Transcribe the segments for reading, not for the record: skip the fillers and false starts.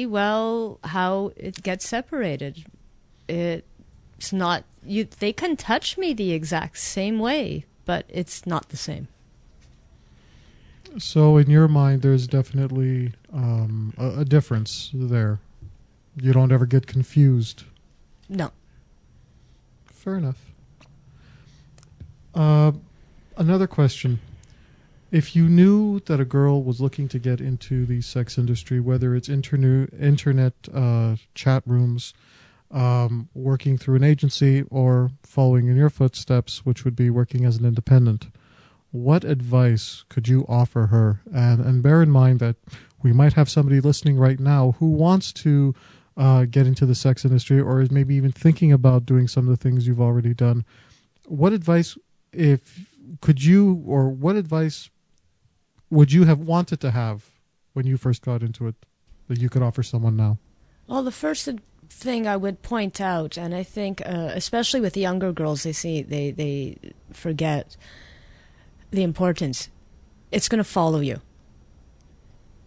well how it gets separated. It's not they can touch me the exact same way, but it's not the same. So in your mind, there's definitely a difference there. You don't ever get confused. No. Fair enough. Another question. If you knew that a girl was looking to get into the sex industry, whether it's internet chat rooms, working through an agency, or following in your footsteps, which would be working as an independent, what advice could you offer her? And bear in mind that we might have somebody listening right now who wants to get into the sex industry, or is maybe even thinking about doing some of the things you've already done. What advice what advice would you have wanted to have when you first got into it that you could offer someone now? Well, the first thing I would point out, and I think especially with the younger girls, they forget the importance. It's going to follow you.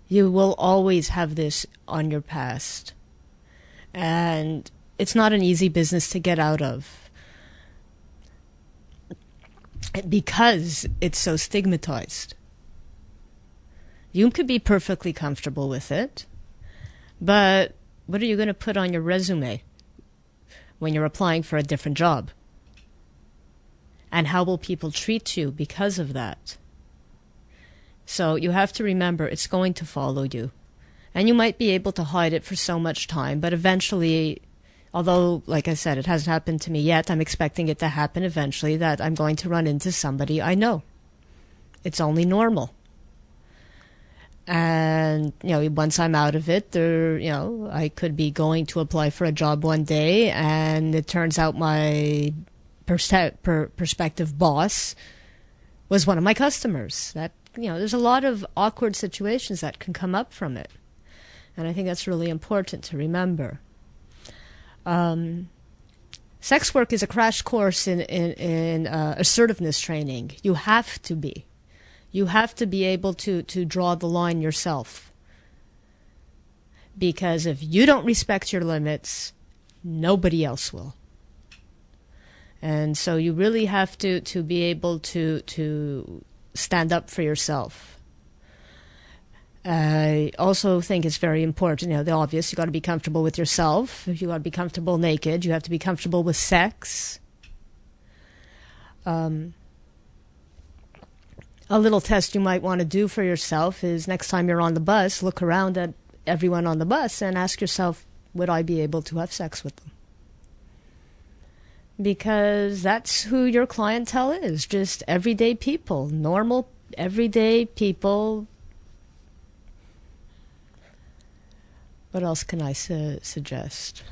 You will always have this on your past. And it's not an easy business to get out of because it's so stigmatized. You could be perfectly comfortable with it, but what are you going to put on your resume when you're applying for a different job? And how will people treat you because of that? So you have to remember it's going to follow you. And you might be able to hide it for so much time, but eventually, although, like I said, it hasn't happened to me yet, I'm expecting it to happen eventually, that I'm going to run into somebody I know. It's only normal. And, once I'm out of it, I could be going to apply for a job one day, and it turns out my prospective boss was one of my customers. That, there's a lot of awkward situations that can come up from it. And I think that's really important to remember. Sex work is a crash course in assertiveness training. You have to be. You have to be able to draw the line yourself. Because if you don't respect your limits, nobody else will. And so you really have to be able to stand up for yourself. I also think it's very important, the obvious, you got to be comfortable with yourself. You got to be comfortable naked. You have to be comfortable with sex. A little test you might want to do for yourself is next time you're on the bus, look around at everyone on the bus and ask yourself, would I be able to have sex with them? Because that's who your clientele is, just everyday people, normal, everyday people. What else can I suggest?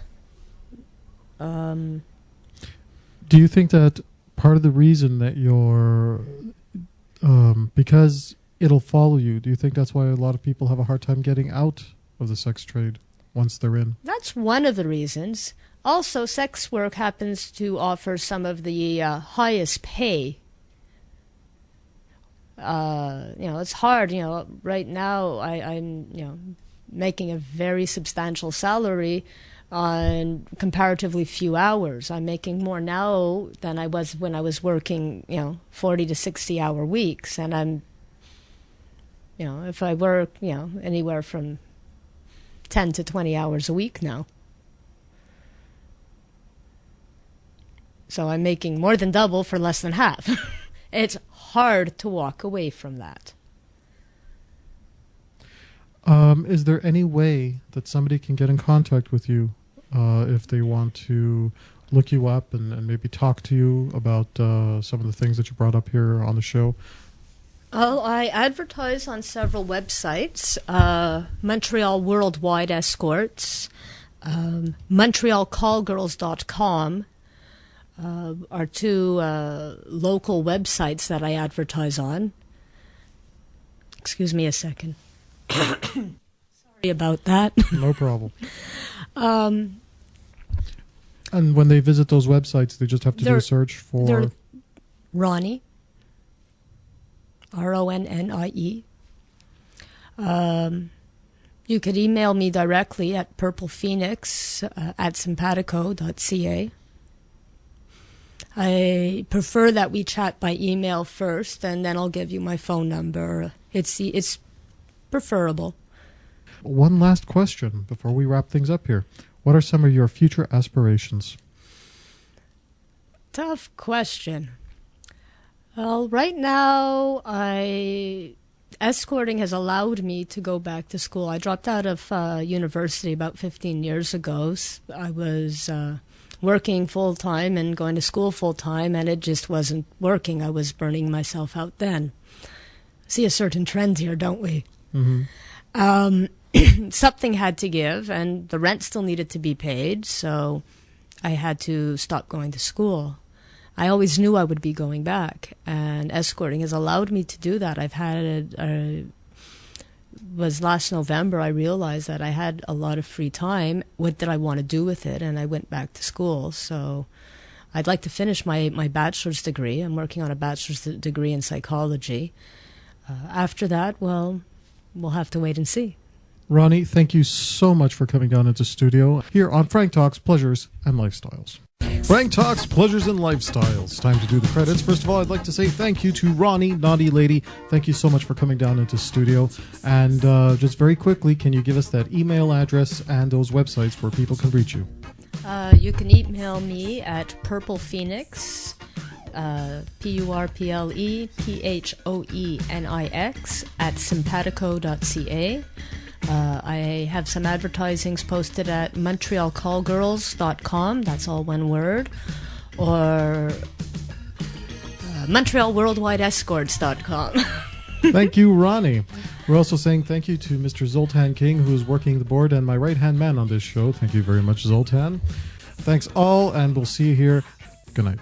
Do you think that part of the reason that you're... because it'll follow you, do you think that's why a lot of people have a hard time getting out of the sex trade once they're in? That's one of the reasons. Also, sex work happens to offer some of the highest pay. It's hard. Right now I'm making a very substantial salary on comparatively few hours. I'm making more now than I was when I was working, 40 to 60 hour weeks. And I'm, if I work, anywhere from 10 to 20 hours a week now. So I'm making more than double for less than half. It's hard to walk away from that. Is there any way that somebody can get in contact with you if they want to look you up and maybe talk to you about some of the things that you brought up here on the show? Oh, I advertise on several websites. Montreal Worldwide Escorts, MontrealCallGirls.com are two local websites that I advertise on. Excuse me a second. Sorry about that. No problem. And when they visit those websites, they just have to do a search for... Ronnie. RONNIE. You could email me directly at purplephoenix at simpatico.ca. I prefer that we chat by email first, and then I'll give you my phone number. It's preferable. One last question before we wrap things up here. What are some of your future aspirations? Tough question. Well, right now, escorting has allowed me to go back to school. I dropped out of university about 15 years ago. I was working full-time and going to school full-time, and it just wasn't working. I was burning myself out then. See a certain trend here, don't we? Mm-hmm. Something had to give, and the rent still needed to be paid, so I had to stop going to school. I always knew I would be going back, and escorting has allowed me to do that. Was last November I realized that I had a lot of free time. What did I want to do with it? And I went back to school. So I'd like to finish my bachelor's degree. I'm working on a bachelor's degree in psychology. After that, well, we'll have to wait and see. Ronnie, thank you so much for coming down into studio here on Frank Talks Pleasures and Lifestyles. Frank Talks Pleasures and Lifestyles. Time to do the credits. First of all, I'd like to say thank you to Ronnie NaughtyLady. Thank you so much for coming down into studio. And just very quickly, can you give us that email address and those websites where people can reach you? You can email me at purplephoenix, purplephoenix at simpatico.ca. I have some advertisings posted at montrealcallgirls.com, that's all one word, or montrealworldwideescorts.com. Thank you, Ronnie. We're also saying thank you to Mr. Zoltan King, who is working the board and my right-hand man on this show. Thank you very much, Zoltan. Thanks all, and we'll see you here. Good night.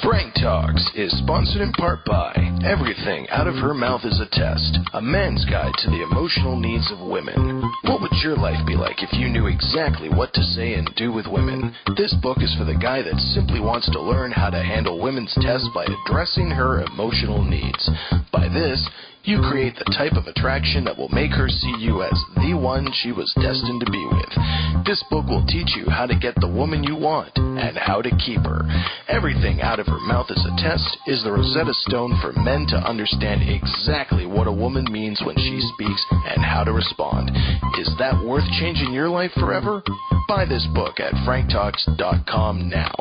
Frank Talks is sponsored in part by Everything Out of Her Mouth is a Test, a man's guide to the emotional needs of women. What would your life be like if you knew exactly what to say and do with women? This book is for the guy that simply wants to learn how to handle women's tests by addressing her emotional needs. By this, you create the type of attraction that will make her see you as the one she was destined to be with. This book will teach you how to get the woman you want and how to keep her. Everything Out of Her Mouth is a Test is the Rosetta Stone for men to understand exactly what a woman means when she speaks and how to respond. Is that worth changing your life forever? Buy this book at franktalks.com now.